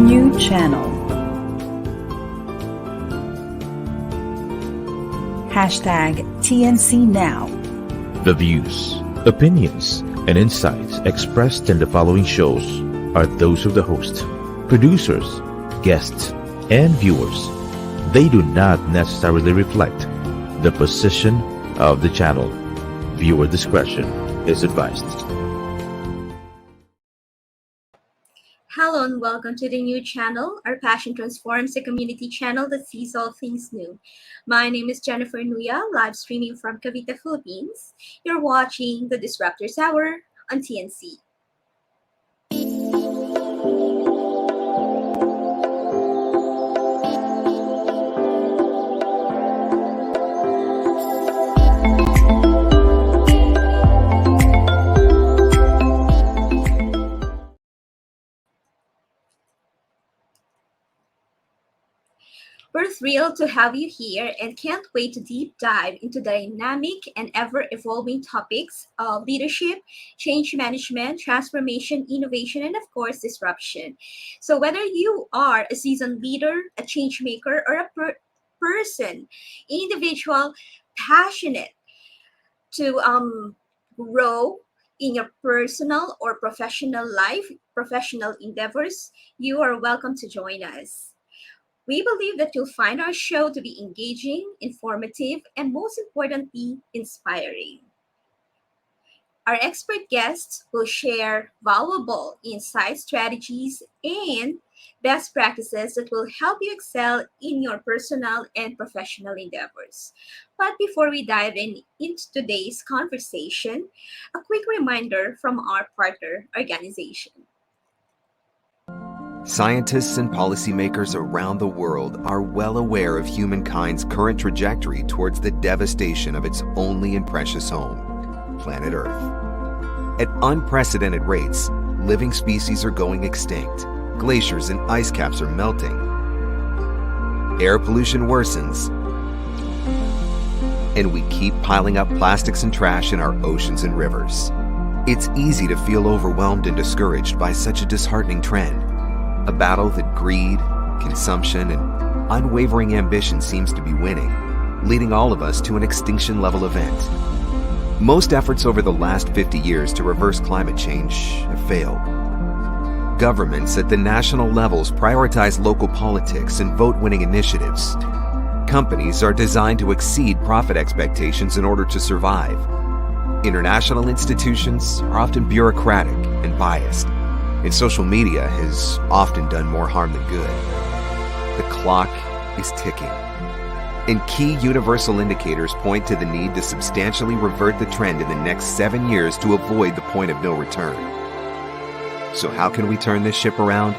new channel. Hashtag TNCNow. The views, opinions, and insights expressed in the following shows are those of the host, producers, guests, and viewers. They do not necessarily reflect the position of the channel. Viewer discretion is advised. Hello and welcome to the new channel. Our passion transforms the community channel that sees all things new. My name is Jennifer Nuya, live streaming from Cavite, Philippines. You're watching the Disruptors Hour on TNC. We're thrilled to have you here and can't wait to deep dive into the dynamic and ever-evolving topics of leadership, change management, transformation, innovation, and of course, disruption. So whether you are a seasoned leader, a change maker, or a person, individual, passionate to grow in your personal or professional life, professional endeavors, you are welcome to join us. We believe that you'll find our show to be engaging, informative, and most importantly, inspiring. Our expert guests will share valuable insights, strategies, and best practices that will help you excel in your personal and professional endeavors. But before we dive into today's conversation, a quick reminder from our partner organization. Scientists and policymakers around the world are well aware of humankind's current trajectory towards the devastation of its only and precious home, planet Earth. At unprecedented rates, living species are going extinct, glaciers and ice caps are melting, air pollution worsens, and we keep piling up plastics and trash in our oceans and rivers. It's easy to feel overwhelmed and discouraged by such a disheartening trend. A battle that greed, consumption, and unwavering ambition seems to be winning, leading all of us to an extinction-level event. Most efforts over the last 50 years to reverse climate change have failed. Governments at the national levels prioritize local politics and vote-winning initiatives. Companies are designed to exceed profit expectations in order to survive. International institutions are often bureaucratic and biased. And social media has often done more harm than good. The clock is ticking. And key universal indicators point to the need to substantially revert the trend in the next 7 years to avoid the point of no return. So how can we turn this ship around?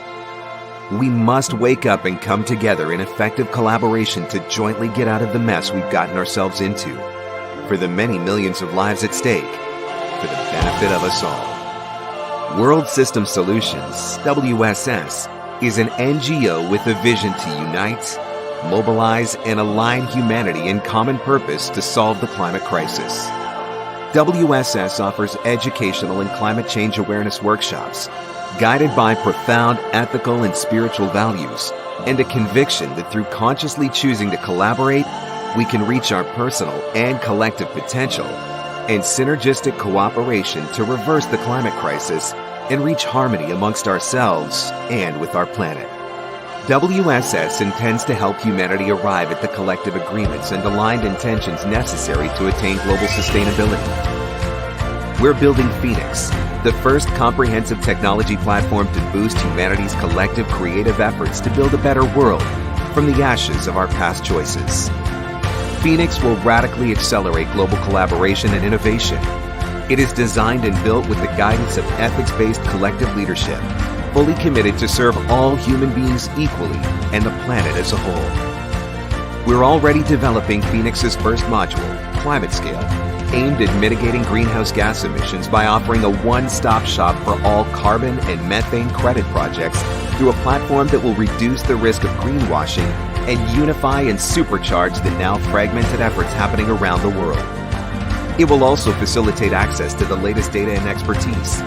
We must wake up and come together in effective collaboration to jointly get out of the mess we've gotten ourselves into, for the many millions of lives at stake, for the benefit of us all. World System Solutions, WSS, is an NGO with a vision to unite, mobilize, and align humanity in common purpose to solve the climate crisis. WSS offers educational and climate change awareness workshops, guided by profound ethical and spiritual values, and a conviction that through consciously choosing to collaborate, we can reach our personal and collective potential and synergistic cooperation to reverse the climate crisis and reach harmony amongst ourselves and with our planet. WSS intends to help humanity arrive at the collective agreements and aligned intentions necessary to attain global sustainability. We're building Phoenix, the first comprehensive technology platform to boost humanity's collective creative efforts to build a better world from the ashes of our past choices. Phoenix will radically accelerate global collaboration and innovation. It is designed and built with the guidance of ethics-based collective leadership, fully committed to serve all human beings equally and the planet as a whole. We're already developing Phoenix's first module, Climate Scale, aimed at mitigating greenhouse gas emissions by offering a one-stop shop for all carbon and methane credit projects through a platform that will reduce the risk of greenwashing and unify and supercharge the now fragmented efforts happening around the world. It will also facilitate access to the latest data and expertise,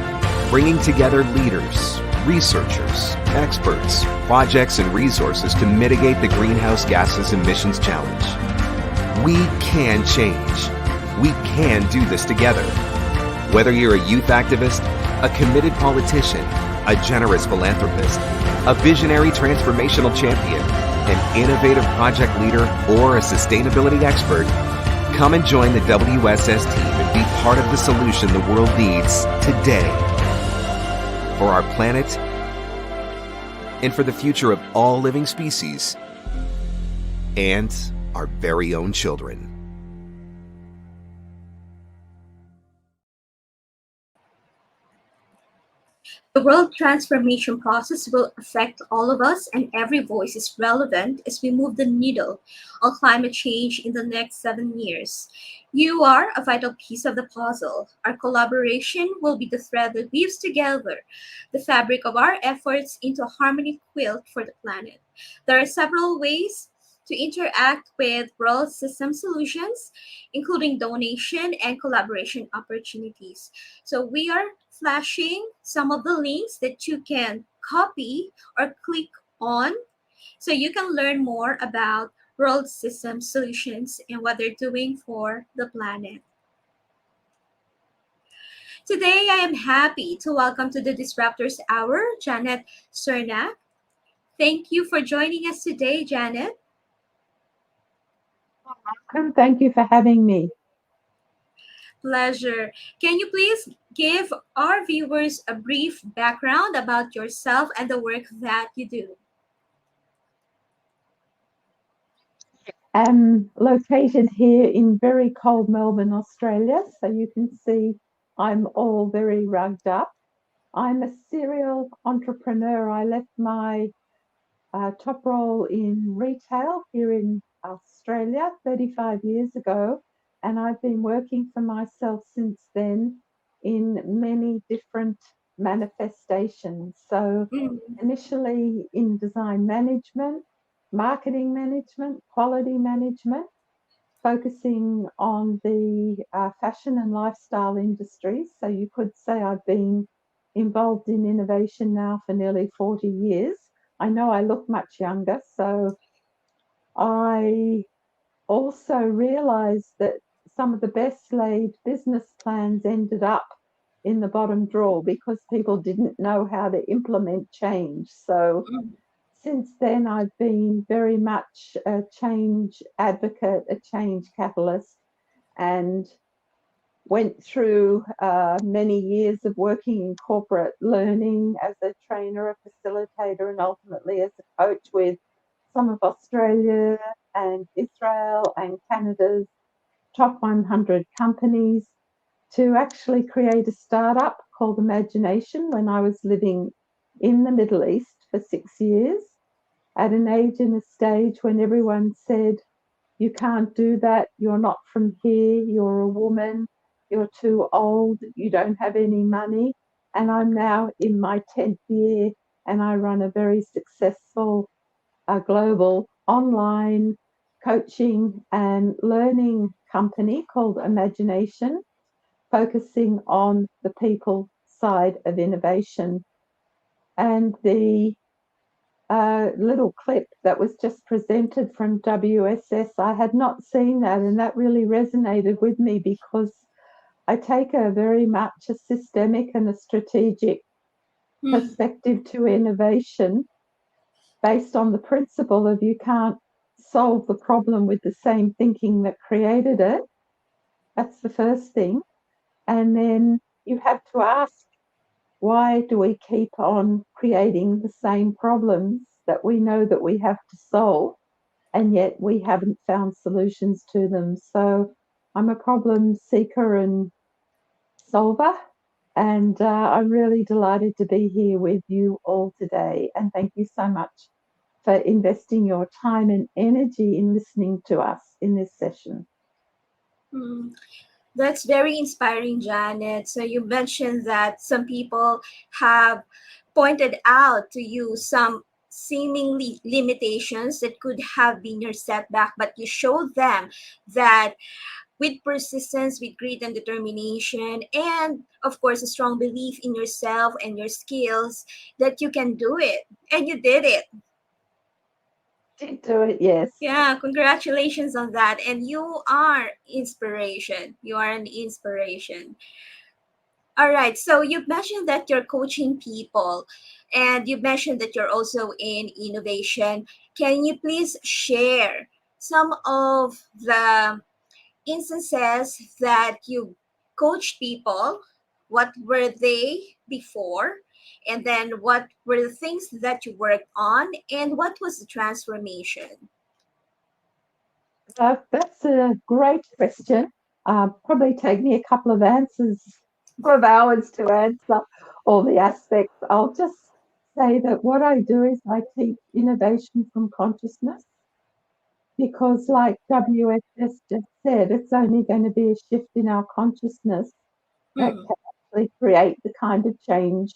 bringing together leaders, researchers, experts, projects, and resources to mitigate the greenhouse gases emissions challenge. We can change. We can do this together. Whether you're a youth activist, a committed politician, a generous philanthropist, a visionary transformational champion, an innovative project leader, or a sustainability expert, come and join the WSS team and be part of the solution the world needs today for our planet and for the future of all living species and our very own children. The world transformation process will affect all of us, and every voice is relevant as we move the needle on climate change in the next 7 years. You are a vital piece of the puzzle. Our collaboration will be the thread that weaves together the fabric of our efforts into a harmony quilt for the planet. There are several ways to interact with World System Solutions, including donation and collaboration opportunities. So we are flashing some of the links that you can copy or click on so you can learn more about World System Solutions and what they're doing for the planet. Today, I am happy to welcome to the Disruptors Hour, Janet Sernack. Thank you for joining us today, Janet. Welcome. Thank you for having me. Pleasure. Can you please give our viewers a brief background about yourself and the work that you do? I'm located here in very cold Melbourne, Australia, so you can see I'm all very rugged up. I'm a serial entrepreneur. I left my top role in retail here in Australia 35 years ago, and I've been working for myself since then in many different manifestations. So initially in design management, marketing management, quality management, focusing on the fashion and lifestyle industries. So you could say I've been involved in innovation now for nearly 40 years. I know I look much younger, so I also realized that some of the best laid business plans ended up in the bottom drawer because people didn't know how to implement change. So since then, I've been very much a change advocate, a change catalyst, and went through many years of working in corporate learning as a trainer, a facilitator, and ultimately as a coach with some of Australia and Israel and Canada's top 100 companies to actually create a startup called ImagineNation when I was living in the Middle East for 6 years at an age and a stage when everyone said, you can't do that, you're not from here, you're a woman, you're too old, you don't have any money. And I'm now in my 10th year and I run a very successful global online coaching and learning company called ImagineNation, focusing on the people side of innovation. And the little clip that was just presented from WSS, I had not seen that, and that really resonated with me because I take a very much a systemic and a strategic perspective to innovation based on the principle of you can't solve the problem with the same thinking that created it. That's the first thing. And then you have to ask, why do we keep on creating the same problems that we know that we have to solve, and yet we haven't found solutions to them? So I'm a problem seeker and solver, and I'm really delighted to be here with you all today. And thank you so much for investing your time and energy in listening to us in this session. That's very inspiring, Janet. So you mentioned that some people have pointed out to you some seemingly limitations that could have been your setback, but you showed them that with persistence, with grit and determination, and of course, a strong belief in yourself and your skills that you can do it. And you did it. Did do it, yes. Yeah, congratulations on that. And you are inspiration. You are an inspiration. All right. So you've mentioned that you're coaching people and you mentioned that you're also in innovation. Can you please share some of the instances that you coached people? What were they before? And then what were the things that you worked on? And what was the transformation? That's a great question. Probably take me a couple of hours to answer all the aspects. I'll just say that what I do is I teach innovation from consciousness because, like WSS just said, it's only going to be a shift in our consciousness that Mm, can actually create the kind of change,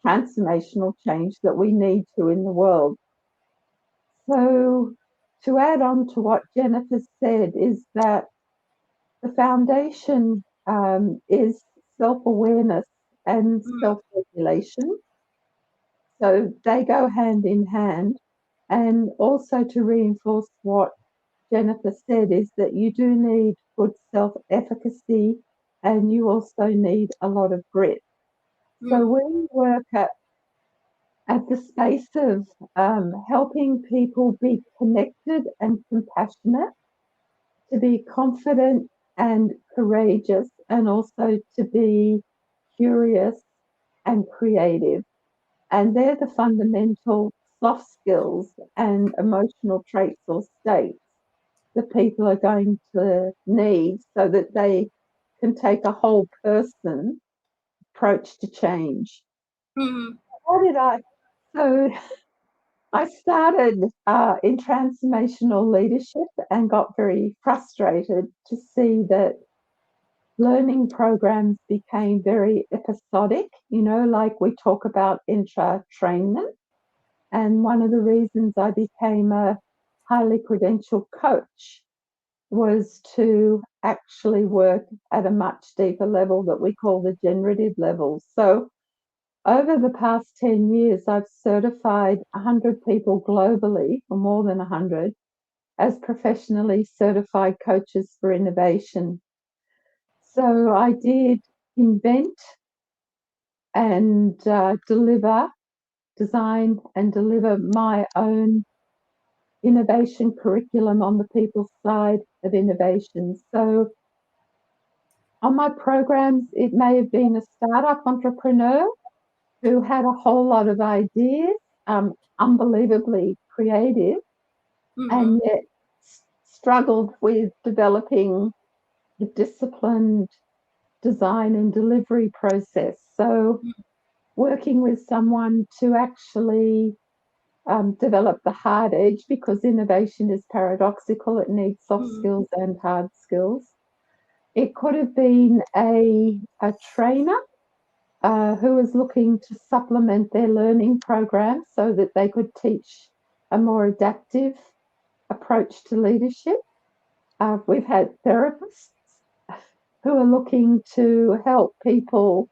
transformational change that we need to in the world. So, to add on to what Jennifer said, is that the foundation is self-awareness and mm, self-regulation. So they go hand in hand. And also to reinforce what Jennifer said is that you do need good self-efficacy and you also need a lot of grit. So mm, we work at the space of helping people be connected and compassionate, to be confident and courageous, and also to be curious and creative. And they're the fundamental soft skills and emotional traits or states that people are going to need so that they can take a whole person approach to change. mm, How did I? So I started in transformational leadership and got very frustrated to see that learning programs became very episodic, like we talk about intra-trainment. And one of the reasons I became a highly credentialed coach was to actually work at a much deeper level that we call the generative level. So over the past 10 years, I've certified 100 people globally, or more than 100, as professionally certified coaches for innovation. So I did invent and design and deliver my own innovation curriculum on the people's side of innovation. So on my programs, it may have been a startup entrepreneur who had a whole lot of ideas, unbelievably creative, mm, and yet struggled with developing the disciplined design and delivery process. So working with someone to actually develop the hard edge, because innovation is paradoxical, it needs soft mm, skills and hard skills. It could have been a trainer who was looking to supplement their learning program so that they could teach a more adaptive approach to leadership. We've had therapists who are looking to help people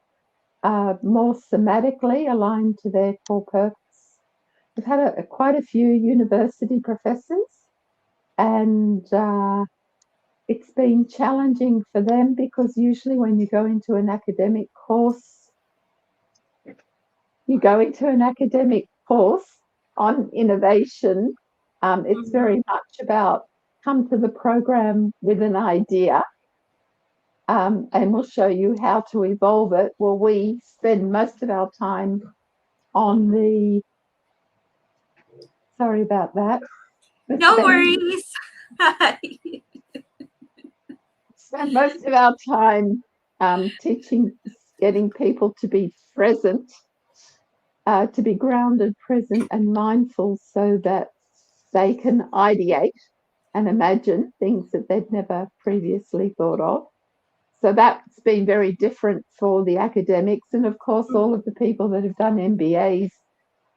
more somatically aligned to their core purpose. We've had quite a few university professors, and it's been challenging for them because usually when you go into an academic course, on innovation, it's mm, very much about come to the program with an idea, and we'll show you how to evolve it. Well, we spend most of our time on the, sorry about that. no worries. Spend most of our time teaching, getting people to be present, to be grounded, present, and mindful so that they can ideate and imagine things that they'd never previously thought of. So that's been very different for the academics. And of course, all of the people that have done MBAs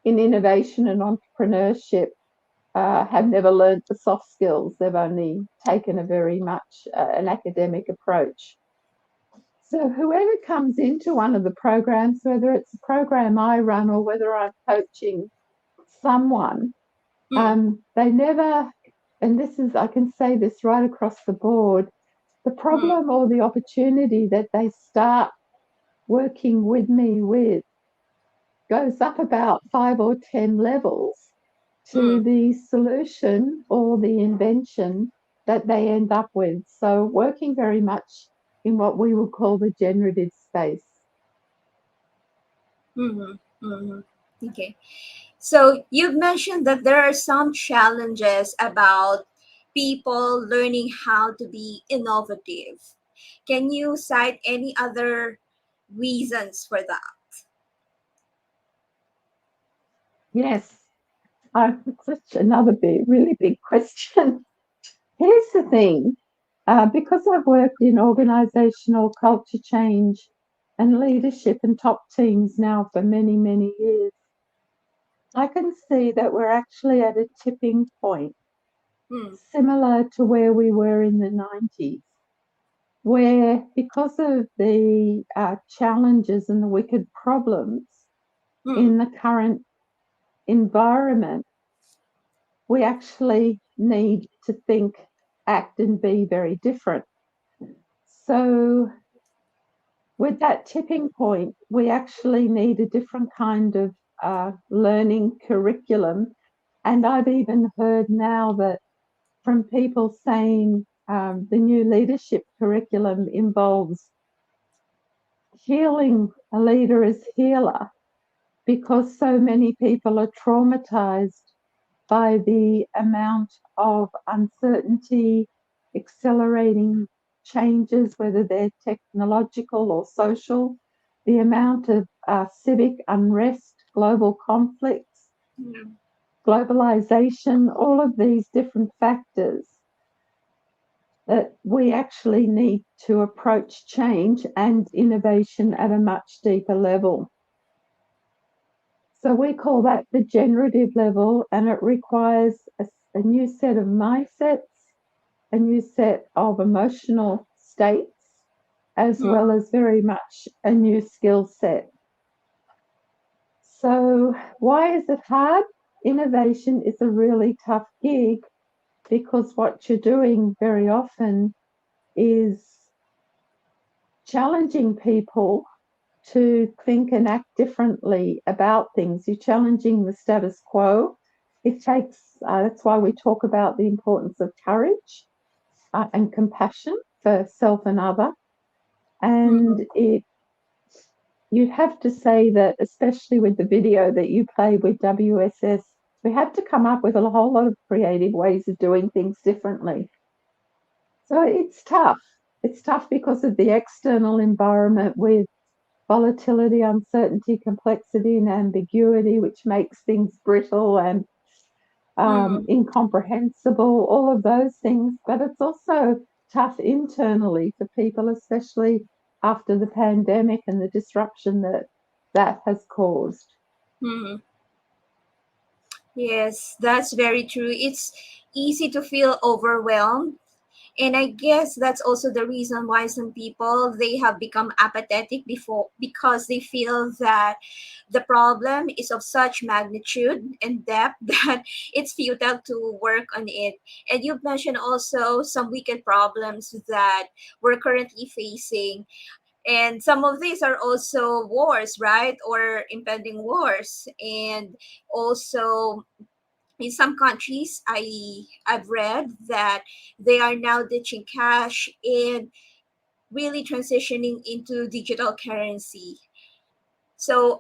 in innovation and entrepreneurship have never learned the soft skills. They've only taken a very much an academic approach. So whoever comes into one of the programs, whether it's a program I run or whether I'm coaching someone, they never, and this is, I can say this right across the board, the problem or the opportunity that they start working with me with goes up about 5 or 10 levels to the solution or the invention that they end up with. So working very much in what we would call the generative space. Okay. So you've mentioned that there are some challenges about people learning how to be innovative. Can you cite any other reasons for that? Yes, such another really big question. Here's the thing, because I've worked in organisational culture change and leadership and top teams now for many, many years, I can see that we're actually at a tipping point, similar to where we were in the 90s, where because of the challenges and the wicked problems in the current environment, we actually need to think, act, and be very different. So with that tipping point, we actually need a different kind of learning curriculum. And I've even heard now that from people saying the new leadership curriculum involves healing a leader as healer, because so many people are traumatized by the amount of uncertainty, accelerating changes, whether they're technological or social, the amount of civic unrest, global conflicts, globalization, all of these different factors that we actually need to approach change and innovation at a much deeper level. So we call that the generative level, and it requires a new set of mindsets, a new set of emotional states, as well as very much a new skill set. So why is it hard? Innovation is a really tough gig, because what you're doing very often is challenging people to think and act differently about things. You're challenging the status quo. It takes, that's why we talk about the importance of courage and compassion for self and other. And you'd have to say that, especially with the video that you played with WSS, we had to come up with a whole lot of creative ways of doing things differently. So it's tough. It's tough because of the external environment with volatility, uncertainty, complexity, and ambiguity, which makes things brittle and incomprehensible, all of those things. But it's also tough internally for people, especially after the pandemic and the disruption that has caused. Yes, that's very true. It's easy to feel overwhelmed. And I guess that's also the reason why some people, they have become apathetic because they feel that the problem is of such magnitude and depth that it's futile to work on it. And you've mentioned also some wicked problems that we're currently facing. And some of these are also wars, right? Or impending wars. And also in some countries, I've read that they are now ditching cash and really transitioning into digital currency. So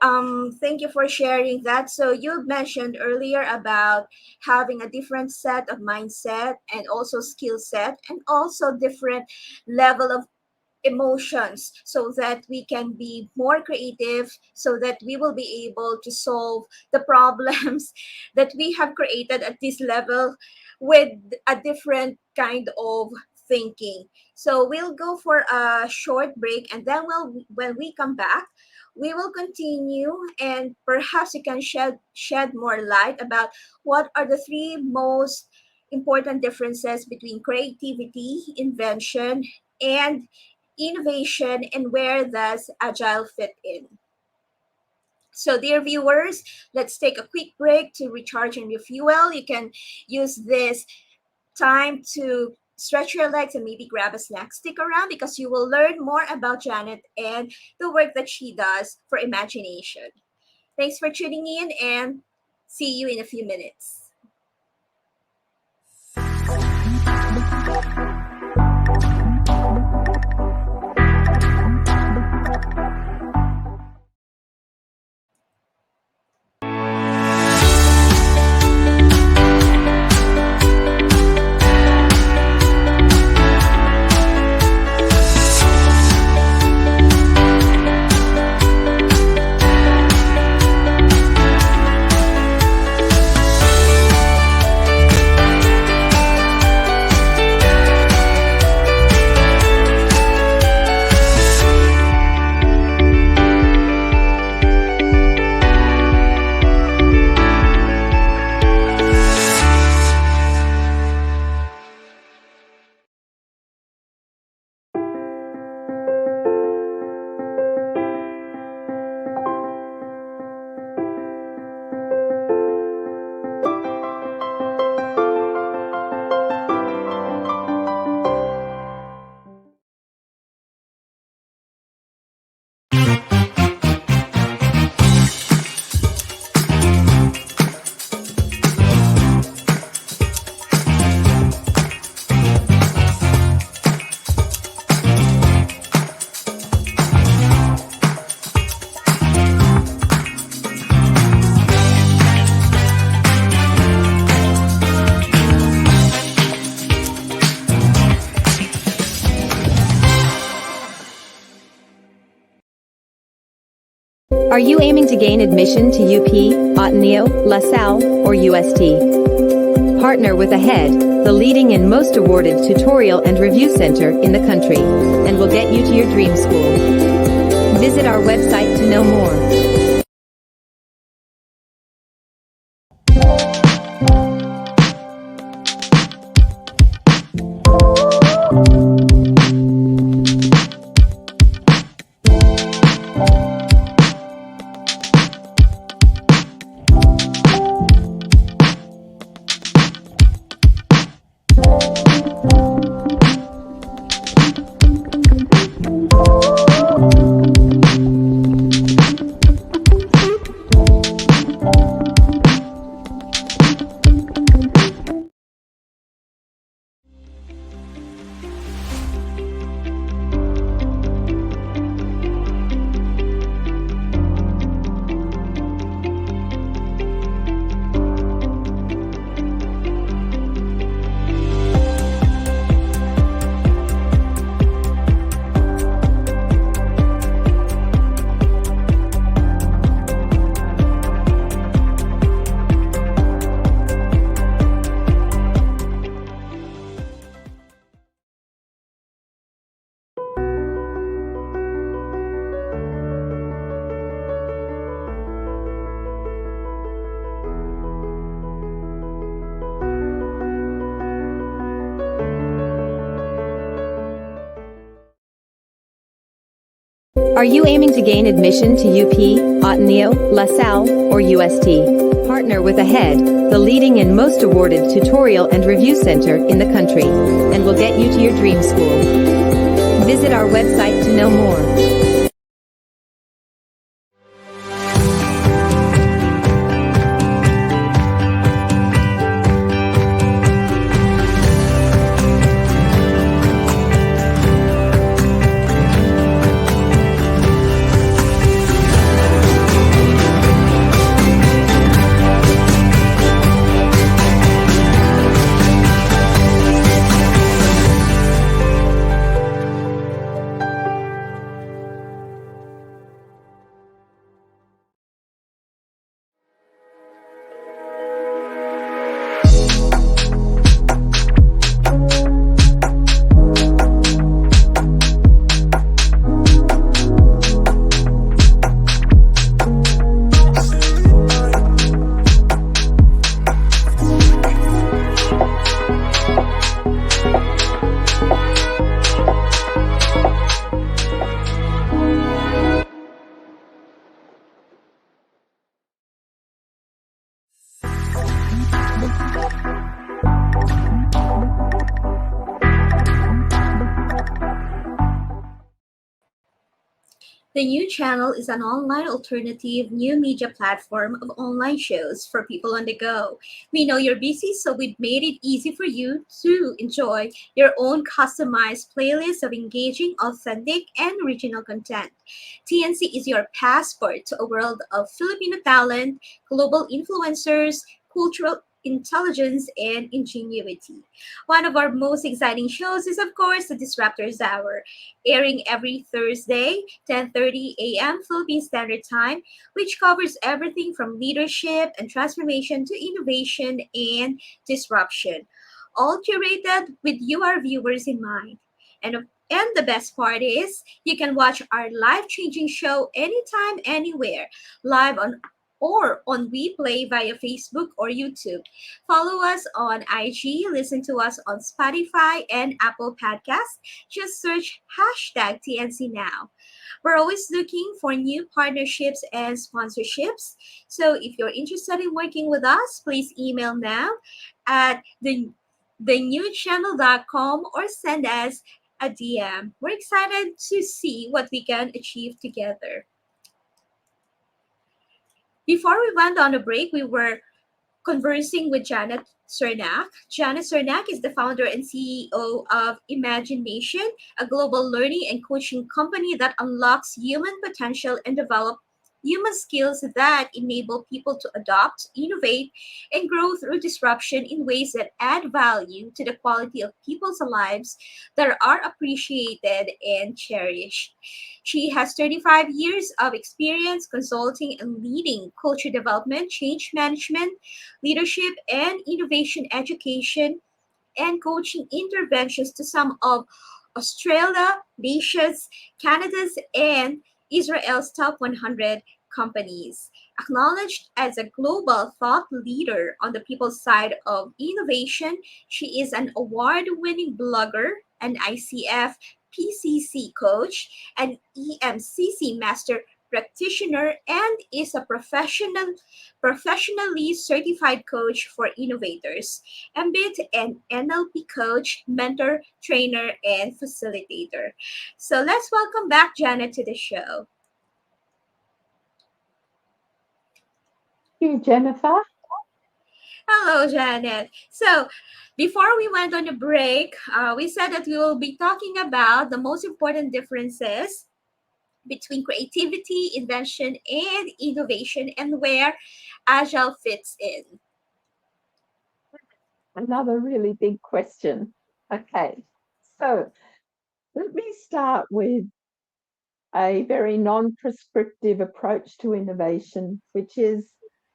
thank you for sharing that. So you mentioned earlier about having a different set of mindset and also skill set and also different level of emotions, so that we can be more creative, so that we will be able to solve the problems that we have created at this level with a different kind of thinking. So we'll go for a short break, and then when we come back, we will continue, and perhaps you can shed more light about what are the three most important differences between creativity, invention, and innovation, and where does Agile fit in. So dear viewers, let's take a quick break to recharge and refuel. You can use this time to stretch your legs and maybe grab a snack. Stick around because you will learn more about Janet and the work that she does for ImagineNation. Thanks for tuning in, and see you in a few minutes. Are you aiming to gain admission to UP, Ateneo, LaSalle, or UST? Partner with AHEAD, the leading and most awarded tutorial and review center in the country, and we'll get you to your dream school. Visit our website to know more. Are you aiming to gain admission to UP, Ateneo, LaSalle, or UST? Partner with AHEAD, the leading and most awarded tutorial and review center in the country, and we'll get you to your dream school. Visit our website to know more. The new channel is an online alternative new media platform of online shows for people on the go. We know you're busy, so we've made it easy for you to enjoy your own customized playlist of engaging, authentic, and original content. TNC is your passport to a world of Filipino talent, global influencers, cultural intelligence, and ingenuity. One of our most exciting shows is, of course, the Disruptors Hour, airing every Thursday, 10:30 a.m. Philippine Standard Time, which covers everything from leadership and transformation to innovation and disruption, all curated with you, our viewers, in mind. And the best part is you can watch our life-changing show anytime, anywhere, live on replay via Facebook or YouTube. Follow us on IG, listen to us on Spotify and Apple Podcasts. Just search hashtag TNCNow. We're always looking for new partnerships and sponsorships. So if you're interested in working with us, please email now at thenewchannel.com or send us a DM. We're excited to see what we can achieve together. Before we went on a break, we were conversing with Janet Sernack. Janet Sernack is the founder and CEO of ImagineNation, a global learning and coaching company that unlocks human potential and develop human skills that enable people to adopt, innovate, and grow through disruption in ways that add value to the quality of people's lives that are appreciated and cherished. She has 35 years of experience consulting and leading culture development, change management, leadership, and innovation education and coaching interventions to some of Australia, Asia's, Canada's, and Israel's top 100 companies. Acknowledged as a global thought leader on the people's side of innovation, she is an award winning blogger, an ICF PCC coach, an EMCC Master Practitioner, and is a professionally certified coach for innovators, Mbit and NLP coach, mentor, trainer, and facilitator. So let's welcome back Janet to the show. Thank you, Jennifer. Hello, Janet. So, before we went on a break, we said that we will be talking about the most important differences between creativity, invention, and innovation, and where Agile fits in. Another really big question. Okay, so let me start with a very non-prescriptive approach to innovation, which is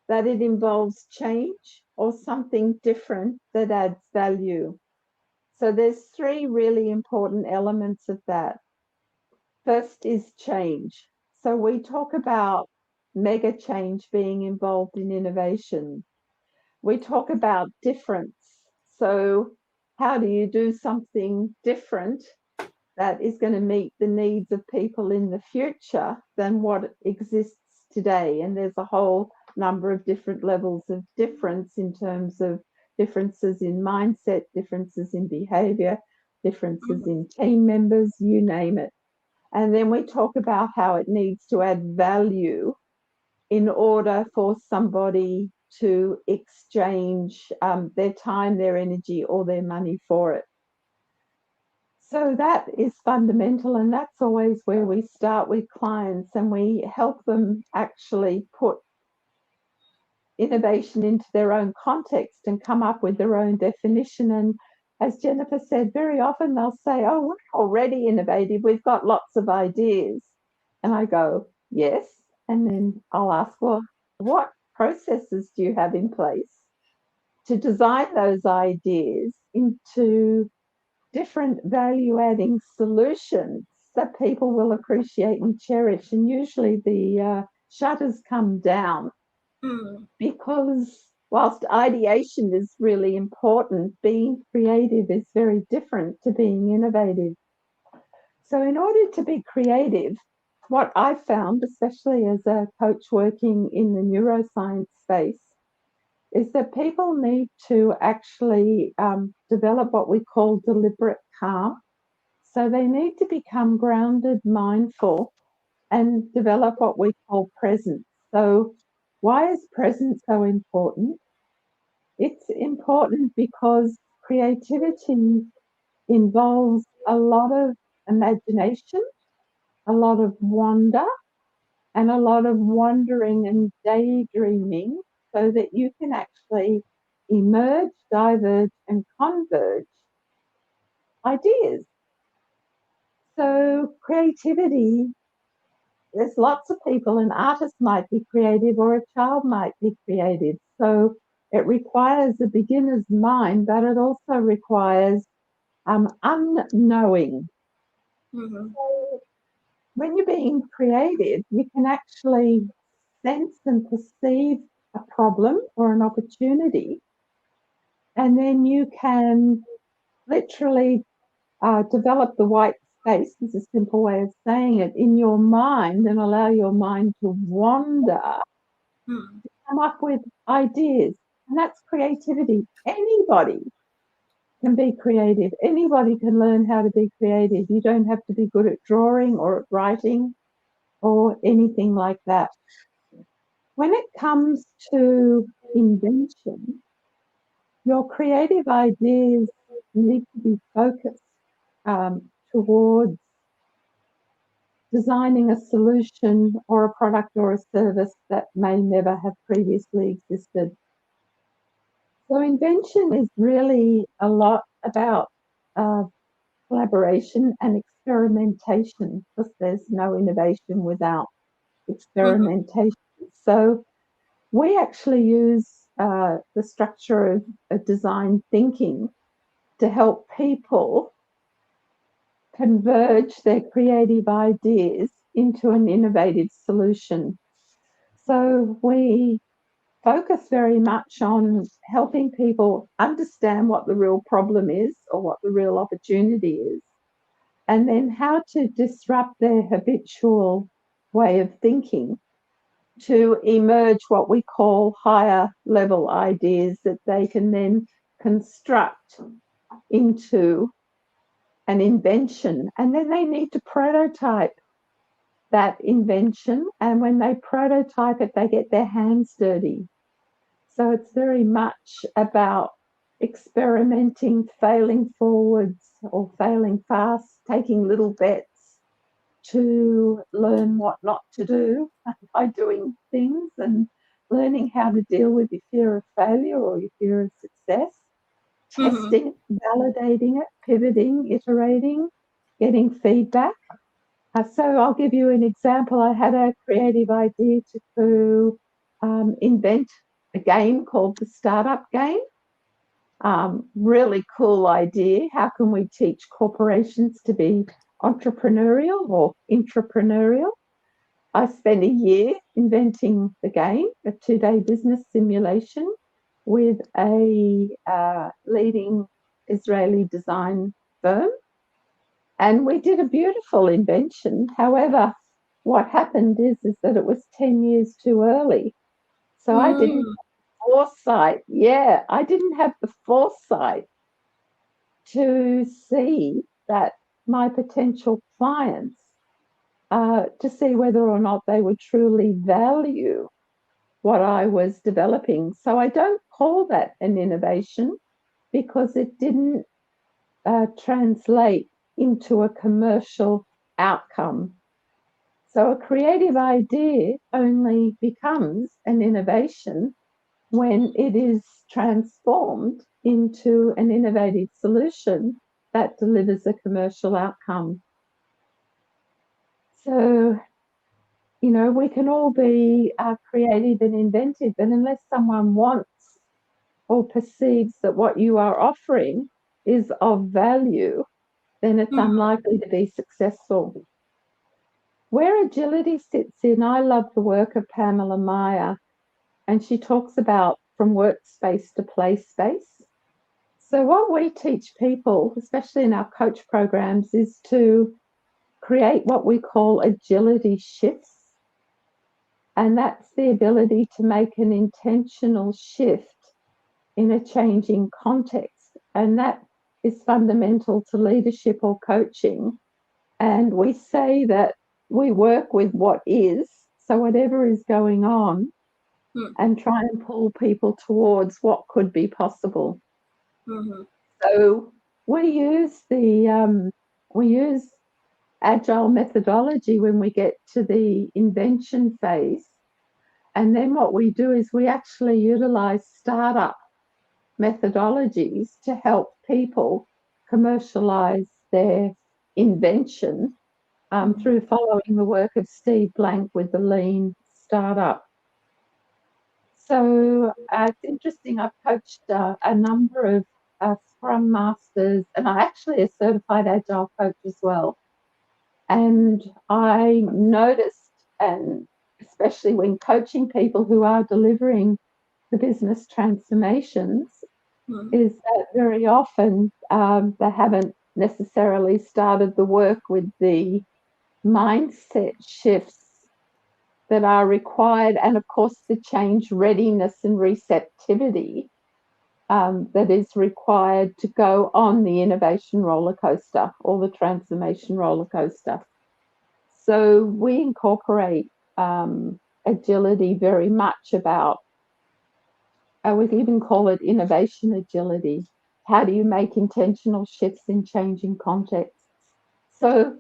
that it involves change or something different that adds value. So there's three really important elements of that. First is change. So we talk about mega change being involved in innovation. We talk about difference. So how do you do something different that is going to meet the needs of people in the future than what exists today? And there's a whole number of different levels of difference in terms of differences in mindset, differences in behavior, differences in team members, you name it. And then we talk about how it needs to add value in order for somebody to exchange their time, their energy, or their money for it. So that is fundamental, and that's always where we start with clients, and we help them actually put innovation into their own context and come up with their own definition. And as Jennifer said, very often they'll say, oh, we're already innovative, we've got lots of ideas. And I go, yes. And then I'll ask, well, what processes do you have in place to design those ideas into different value-adding solutions that people will appreciate and cherish? And usually the shutters come down because whilst ideation is really important, being creative is very different to being innovative. So in order to be creative, what I've found, especially as a coach working in the neuroscience space, is that people need to actually develop what we call deliberate calm. So they need to become grounded, mindful, and develop what we call presence. So why is presence so important? It's important because creativity involves a lot of imagination, a lot of wonder, and a lot of wandering and daydreaming so that you can actually emerge, diverge, and converge ideas. So creativity, there's lots of people, an artist might be creative or a child might be creative. So it requires a beginner's mind, but it also requires unknowing. Mm-hmm. So when you're being creative, you can actually sense and perceive a problem or an opportunity, and then you can literally develop the white space, is a simple way of saying it, in your mind, and allow your mind to wander, Mm-hmm. to come up with ideas. And that's creativity. Anybody can be creative. Anybody can learn how to be creative. You don't have to be good at drawing or at writing or anything like that. When it comes to invention, your creative ideas need to be focused towards designing a solution or a product or a service that may never have previously existed. So invention is really a lot about collaboration and experimentation, because there's no innovation without experimentation. So we actually use the structure of design thinking to help people converge their creative ideas into an innovative solution. So we focus very much on helping people understand what the real problem is or what the real opportunity is, and then how to disrupt their habitual way of thinking to emerge what we call higher level ideas that they can then construct into an invention. And then they need to prototype that invention. And when they prototype it, they get their hands dirty. So it's very much about experimenting, failing forwards or failing fast, taking little bets to learn what not to do by doing things, and learning how to deal with your fear of failure or your fear of success, testing, validating it, pivoting, iterating, getting feedback. So I'll give you an example. I had a creative idea to invent a game called the Startup Game. Really cool idea. How can we teach corporations to be entrepreneurial or intrapreneurial? I spent a year inventing the game, a 2-day business simulation with a leading Israeli design firm. And we did a beautiful invention. However, what happened is that it was 10 years too early. So I didn't have foresight. Yeah, I didn't have the foresight to see that my potential clients, to see whether or not they would truly value what I was developing. So I don't call that an innovation, because it didn't translate into a commercial outcome. So a creative idea only becomes an innovation when it is transformed into an innovative solution that delivers a commercial outcome. So, you know, we can all be creative and inventive, but unless someone wants or perceives that what you are offering is of value, then it's unlikely to be successful. Where agility sits in, I love the work of Pamela Meyer, and she talks about from workspace to play space. So what we teach people, especially in our coach programs, is to create what we call agility shifts. And that's the ability to make an intentional shift in a changing context. And that is fundamental to leadership or coaching. And we say that we work with what is, so whatever is going on, Mm. and try and pull people towards what could be possible. Mhm. So we use agile methodology when we get to the invention phase, and then what we do is we actually utilize startup methodologies to help people commercialize their invention through following the work of Steve Blank with the Lean Startup. So it's interesting. I've coached a number of Scrum Masters, and I'm actually a certified Agile coach as well. And I noticed, and especially when coaching people who are delivering the business transformations, is that very often they haven't necessarily started the work with the mindset shifts that are required, and of course the change readiness and receptivity that is required to go on the innovation roller coaster or the transformation roller coaster. So we incorporate agility very much about, we even call it innovation agility. How do you make intentional shifts in changing contexts? So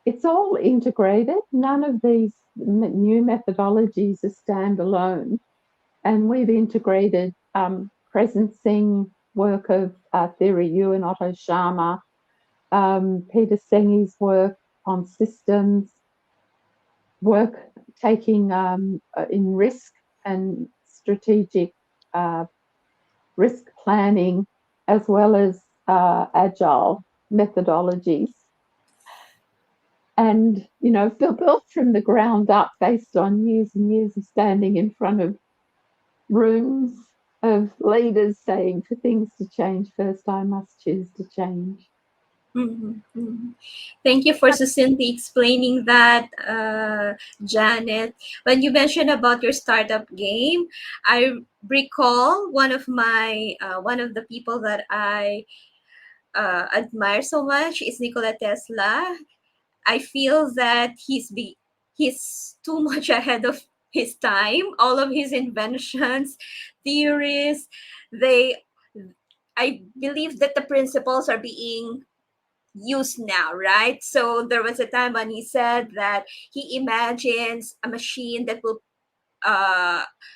it's all integrated. None of these new methodologies are standalone. And we've integrated presencing work of Theory U and Otto Scharmer, Peter Sengi's work on systems, work taking in risk and strategic risk planning, as well as agile methodologies. And, you know, built from the ground up based on years and years of standing in front of rooms of leaders saying, for things to change, first I must choose to change. Thank you for succinctly explaining that, Janet. When you mentioned about your startup game, I recall one of the people that I admire so much is Nikola Tesla. I feel that he's too much ahead of his time. All of his inventions, theories, I believe that the principles are being used now, right? So there was a time when he said that he imagines a machine that will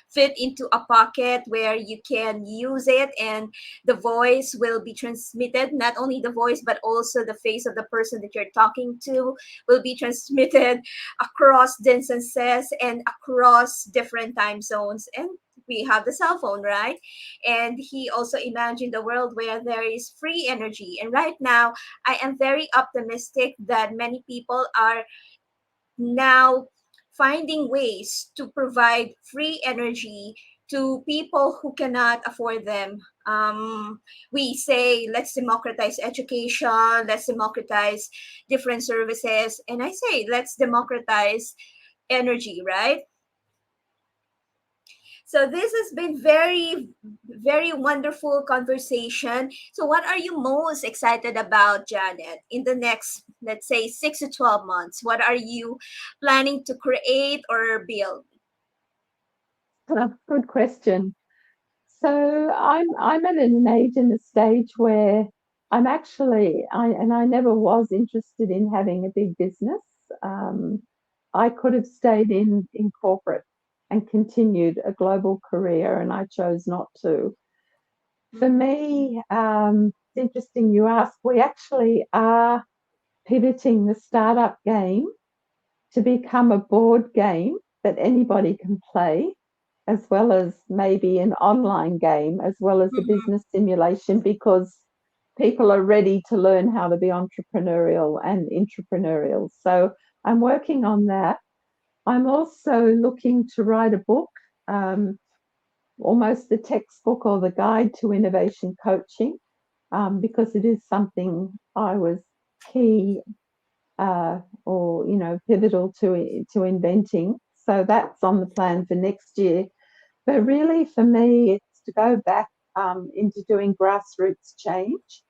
fit into a pocket where you can use it, and the voice will be transmitted. Not only the voice, but also the face of the person that you're talking to will be transmitted across distances and across different time zones. And we have the cell phone, right? And he also imagined a world where there is free energy. And right now, I am very optimistic that many people are now finding ways to provide free energy to people who cannot afford them. We say, let's democratize education, let's democratize different services. And I say, let's democratize energy, right? So this has been very, very wonderful conversation. So what are you most excited about, Janet, in the next, let's say, 6 to 12 months? What are you planning to create or build? Good question. So I'm at an age in the stage where I'm actually, I never was interested in having a big business. I could have stayed in corporate and continued a global career, and I chose not to. For me, it's interesting you ask. We actually are pivoting the startup game to become a board game that anybody can play, as well as maybe an online game, as well as a business simulation, because people are ready to learn how to be entrepreneurial and intrapreneurial. So I'm working on that. I'm also looking to write a book, almost the textbook or the guide to innovation coaching, because it is something I was key or pivotal to inventing. So that's on the plan for next year. But really, for me, it's to go back into doing grassroots change.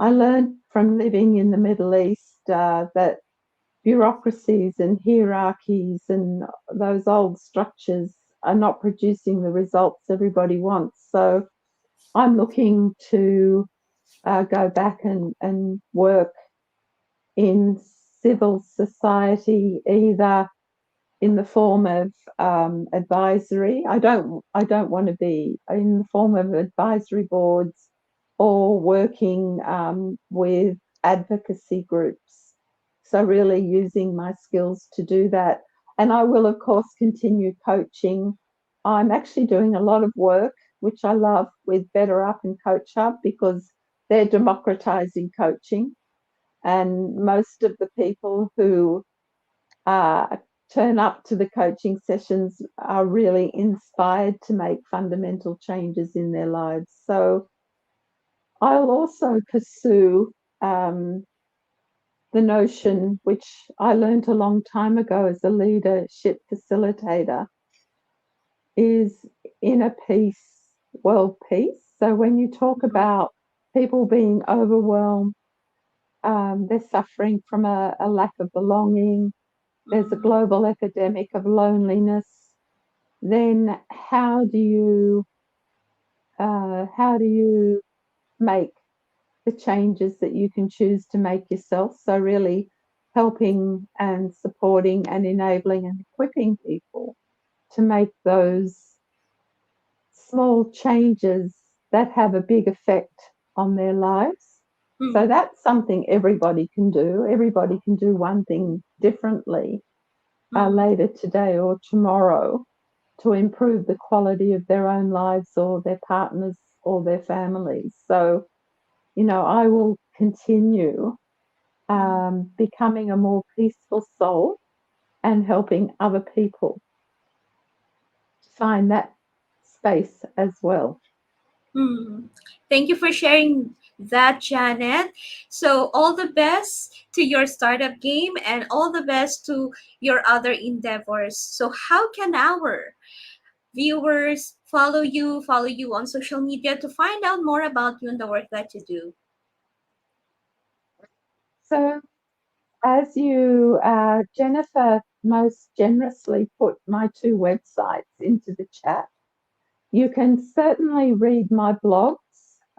I learned from living in the Middle East that bureaucracies and hierarchies and those old structures are not producing the results everybody wants. So I'm looking to go back and work in civil society, either in the form of advisory. I don't want to be in the form of advisory boards or working with advocacy groups. So really using my skills to do that. And I will, of course, continue coaching. I'm actually doing a lot of work, which I love, with Better Up and Coach Up, because they're democratizing coaching. And most of the people who turn up to the coaching sessions are really inspired to make fundamental changes in their lives. So I'll also pursue the notion, which I learned a long time ago as a leadership facilitator, is inner peace, world peace. So when you talk about people being overwhelmed, they're suffering from a lack of belonging, there's a global epidemic of loneliness, then how do you make the changes that you can choose to make yourself? So really helping and supporting and enabling and equipping people to make those small changes that have a big effect on their lives. So that's something everybody can do. Everybody can do one thing differently later today or tomorrow to improve the quality of their own lives or their partners or their families. So, you know, I will continue becoming a more peaceful soul and helping other people find that space as well. Thank you for sharing that, Janet. So all the best to your startup game and all the best to your other endeavors. So how can our viewers follow you on social media to find out more about you and the work that you do? So as you, Jennifer most generously put my 2 websites into the chat, you can certainly read my blogs.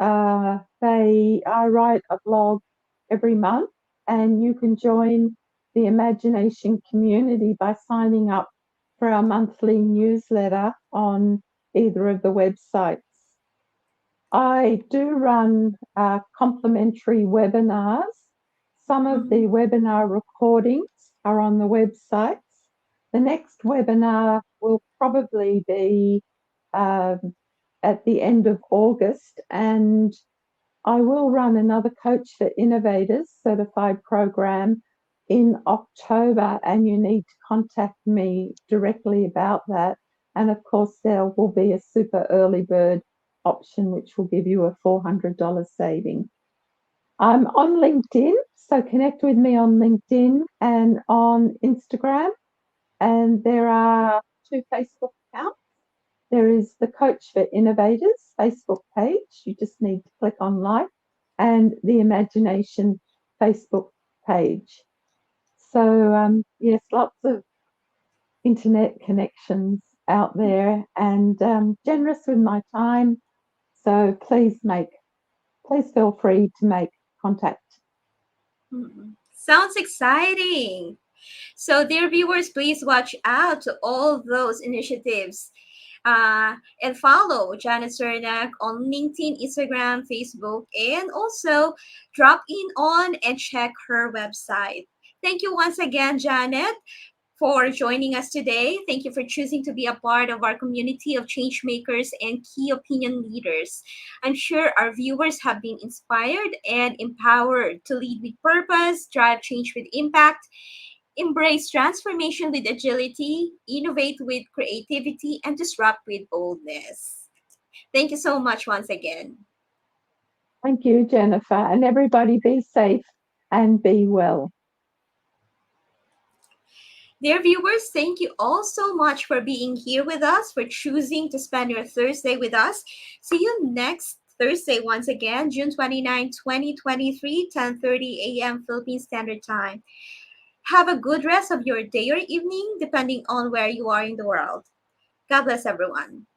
I write a blog every month, and you can join the ImagineNation community by signing up for our monthly newsletter on either of the websites. I do run complimentary webinars. Some of the webinar recordings are on the websites. The next webinar will probably be at the end of August, and I will run another Coach for Innovators certified program in October, and you need to contact me directly about that. And of course, there will be a super early bird option, which will give you a $400 saving. I'm on LinkedIn, so connect with me on LinkedIn and on Instagram. And there are 2 Facebook accounts. There is the Coach for Innovators Facebook page. You just need to click on like, and the ImagineNation Facebook page. So yes, lots of internet connections out there, and generous with my time. So please feel free to make contact. Sounds exciting. So dear viewers, please watch out to all those initiatives and follow Janet Sernack on LinkedIn, Instagram, Facebook, and also drop in on and check her website. Thank you once again, Janet, for joining us today. Thank you for choosing to be a part of our community of change makers and key opinion leaders. I'm sure our viewers have been inspired and empowered to lead with purpose, drive change with impact, embrace transformation with agility, innovate with creativity, and disrupt with boldness. Thank you so much once again. Thank you, Jennifer. And everybody be safe and be well. Dear viewers, thank you all so much for being here with us, for choosing to spend your Thursday with us. See you next Thursday once again, June 29, 2023, 10:30 a.m. Philippine Standard Time. Have a good rest of your day or evening, depending on where you are in the world. God bless everyone.